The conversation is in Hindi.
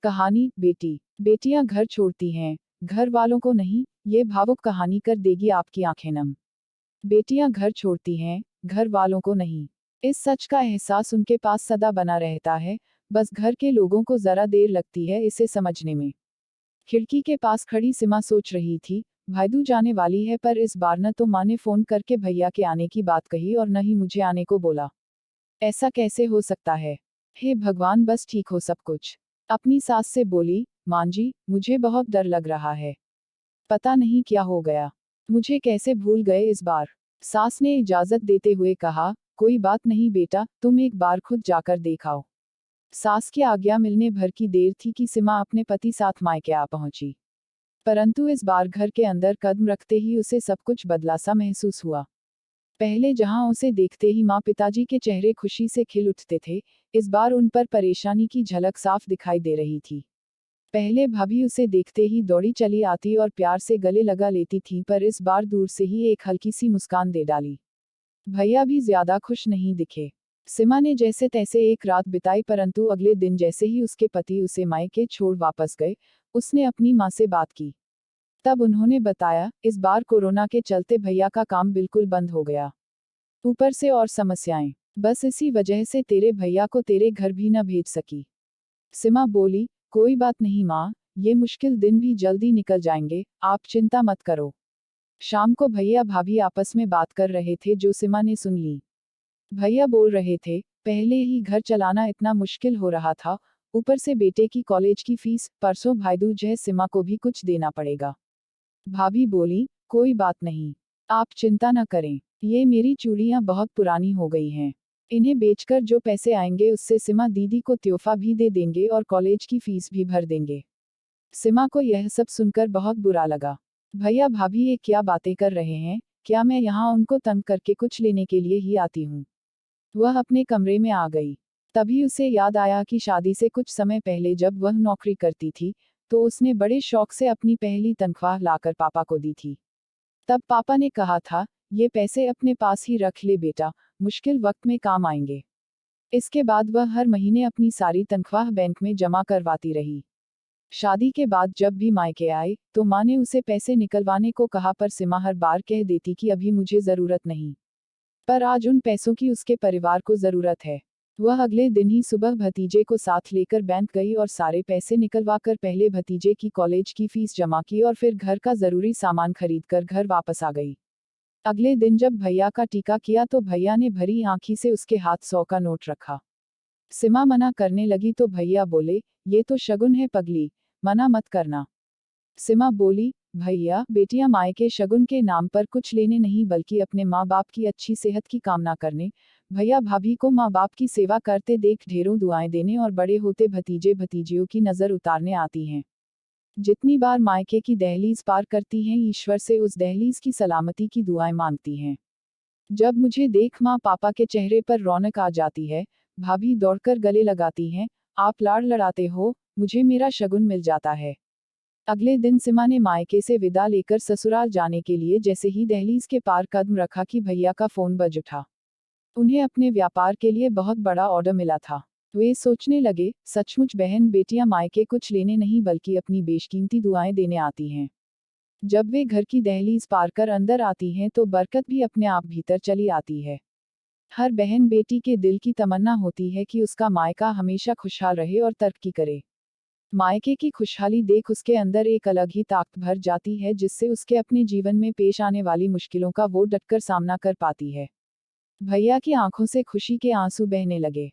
कहानी बेटी। बेटियां घर छोड़ती हैं, घर वालों को नहीं, ये भावुक कहानी कर देगी आपकी आंखें नम। बेटियां घर छोड़ती हैं, घर वालों को नहीं। इस सच का एहसास उनके पास सदा बना रहता है, बस घर के लोगों को जरा देर लगती है इसे समझने में। खिड़की के पास खड़ी सीमा सोच रही थी, भाईदूज जाने वाली है, पर इस बार न तो माँ ने फोन करके भैया के आने की बात कही और न ही मुझे आने को बोला। ऐसा कैसे हो सकता है? हे भगवान, बस ठीक हो सब कुछ। अपनी सास से बोली, मां जी, मुझे बहुत डर लग रहा है। पता नहीं क्या हो गया। मुझे कैसे भूल गए इस बार। सास ने इजाजत देते हुए कहा, कोई बात नहीं बेटा, तुम एक बार खुद जाकर देखाओ। सास की आज्ञा मिलने भर की देर थी कि सीमा अपने पति साथ मायके आ पहुंची। परंतु इस बार घर के अंदर कदम रखते ही उसे सब कुछ बदला सा महसूस हुआ। पहले जहां उसे देखते ही माँ पिताजी के चेहरे खुशी से खिल उठते थे, इस बार उन पर परेशानी की झलक साफ दिखाई दे रही थी। पहले भाभी उसे देखते ही दौड़ी चली आती और प्यार से गले लगा लेती थी, पर इस बार दूर से ही एक हल्की सी मुस्कान दे डाली। भैया भी ज्यादा खुश नहीं दिखे। सीमा ने जैसे तैसे एक रात बिताई, परंतु अगले दिन जैसे ही उसके पति उसे मायके छोड़ वापस गए, उसने अपनी माँ से बात की। तब उन्होंने बताया, इस बार कोरोना के चलते भैया का काम बिल्कुल बंद हो गया। ऊपर से और समस्याएं, बस इसी वजह से तेरे भैया को तेरे घर भी न भेज सकी। सीमा बोली, कोई बात नहीं माँ, ये मुश्किल दिन भी जल्दी निकल जाएंगे, आप चिंता मत करो। शाम को भैया भाभी आपस में बात कर रहे थे जो सीमा ने सुन ली। भैया बोल रहे थे, पहले ही घर चलाना इतना मुश्किल हो रहा था, ऊपर से बेटे की कॉलेज की फीस, परसों भाईदूज है, सीमा को भी कुछ देना पड़ेगा। भाभी बोली, कोई बात नहीं, आप चिंता न करें, ये मेरी चूड़ियां बहुत पुरानी हो गई हैं। इन्हें बेचकर जो पैसे आएंगे उससे सीमा दीदी को त्योफा भी दे देंगे और कॉलेज की फीस भी भर देंगे। सीमा को यह सब सुनकर बहुत बुरा लगा। भैया भाभी ये क्या बातें कर रहे हैं, क्या मैं यहाँ उनको तंग करके कुछ लेने के लिए ही आती हूँ? वह अपने कमरे में आ गई। तभी उसे याद आया कि शादी से कुछ समय पहले जब वह नौकरी करती थी, तो उसने बड़े शौक से अपनी पहली तनख्वाह लाकर पापा को दी थी। तब पापा ने कहा था, ये पैसे अपने पास ही रख ले बेटा, मुश्किल वक्त में काम आएंगे। इसके बाद वह हर महीने अपनी सारी तनख्वाह बैंक में जमा करवाती रही। शादी के बाद जब भी मायके आए, तो माँ ने उसे पैसे निकलवाने को कहा, पर सीमा हर बार कह देती कि अभी मुझे जरूरत नहीं। पर आज उन पैसों की उसके परिवार को जरूरत है। वह अगले दिन ही सुबह भतीजे को साथ लेकर बैंक गई और सारे पैसे निकलवाकर पहले भतीजे की कॉलेज की फीस जमा की और फिर घर का जरूरी सामान खरीदकर घर वापस आ गई। अगले दिन जब भैया का टीका किया तो भैया ने भरी आंखी से उसके हाथ 100 का नोट रखा। सीमा मना करने लगी तो भैया बोले, ये तो शगुन है पगली, मना मत करना। सीमा बोली, भैया बेटियां मायके शगुन के नाम पर कुछ लेने नहीं बल्कि अपने माँ बाप की अच्छी सेहत की कामना करने, भैया भाभी को माँ बाप की सेवा करते देख ढेरों दुआएं देने और बड़े होते भतीजे भतीजियों की नजर उतारने आती हैं। जितनी बार मायके की दहलीज पार करती हैं, ईश्वर से उस दहलीज की सलामती की दुआएं मांगती हैं। जब मुझे देख माँ पापा के चेहरे पर रौनक आ जाती है, भाभी दौड़कर गले लगाती हैं, आप लाड़ लड़ाते हो, मुझे मेरा शगुन मिल जाता है। अगले दिन सीमा ने मायके से विदा लेकर ससुराल जाने के लिए जैसे ही दहलीज के पार कदम रखा कि भैया का फोन बज उठा। उन्हें अपने व्यापार के लिए बहुत बड़ा ऑर्डर मिला था। वे सोचने लगे, सचमुच बहन बेटियां मायके कुछ लेने नहीं बल्कि अपनी बेशकीमती दुआएं देने आती हैं। जब वे घर की दहलीज पार कर अंदर आती हैं तो बरकत भी अपने आप भीतर चली आती है। हर बहन बेटी के दिल की तमन्ना होती है कि उसका मायका हमेशा खुशहाल रहे और तरक्की करे। मायके की खुशहाली देख उसके अंदर एक अलग ही ताकत भर जाती है, जिससे उसके अपने जीवन में पेश आने वाली मुश्किलों का वो डटकर सामना कर पाती है। भैया की आंखों से खुशी के आंसू बहने लगे।